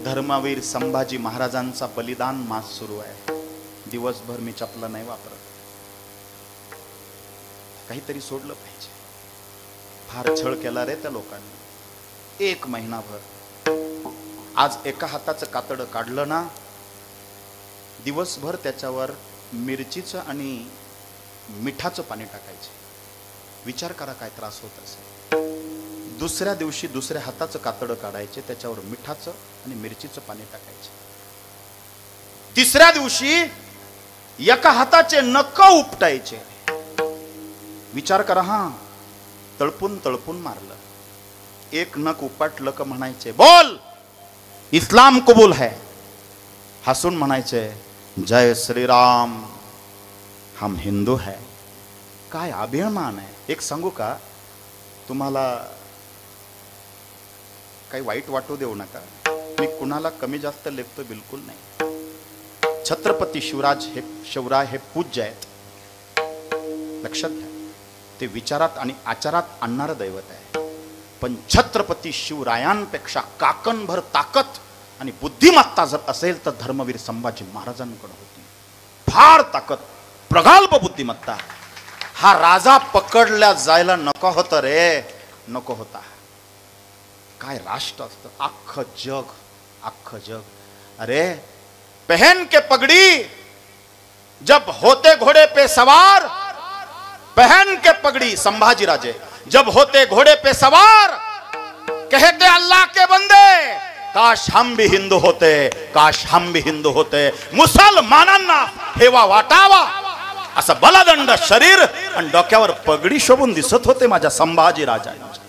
धर्मवीर संभाजी महाराजांचा बलिदान मास सुरू आहे। दिवसभर मी चपला नाही वापरत, काहीतरी सोडलं पाहिजे। फार छळ केला रे त्या लोकांनी। 1 महिनाभर आज एका हाताचं कातड काढलं ना, दिवसभर त्याच्यावर मिरचीचं आणि मिठाचं पाणी टाकायचे। विचार करा काय त्रास होत असेल। दुसऱ्या दिवशी दुसऱ्या हाताचं कातड काढायचे, त्याच्यावर मिठाचं आणि मिरचीचं पाणी टाकायचे। तिसऱ्या दिवशी एका हाताचे नख उपटायचे। विचार करा, हा तळपून तळपून मारलं। एक नख उपटलं का म्हणायचे बोल इस्लाम कबूल है, हसून म्हणायचे जय श्रीराम हम हिंदू है। काय अभिमान आहे। एक सांगू का तुम्हाला, काही वाईट वाटू देऊ नका, मी कुणाला कमी जास्त लेखतो बिलकुल नाही। छत्रपती शिवराय हे पूज्य आहेत, लक्षात घ्या। ते विचारात आणि आचारात आणणारं दैवत आहे। पण छत्रपती शिवरायांपेक्षा काकणभर ताकद आणि बुद्धिमत्ता जर असेल तर धर्मवीर संभाजी महाराजांकडे होती। फार ताकद, प्रगल्भ बुद्धिमत्ता। हा राजा पकडल्या जायला नको होतं रे, नको होता। काय राष्ट्र असतं, अख्खं जग। अरे पहन के पगड़ी जब होते घोड़े पे सवार, पहन के पगड़ी संभाजी राजे जब होते घोड़े पे सवार, कहते अल्लाह के बंदे काश हम भी हिंदू होते, काश हम भी हिंदू होते। मुसलमानांना हेवा वाटावा असं बलदंड शरीर आणि डोक्यावर पगडी शोभून दिसत होते माझ्या संभाजी राजांच्या।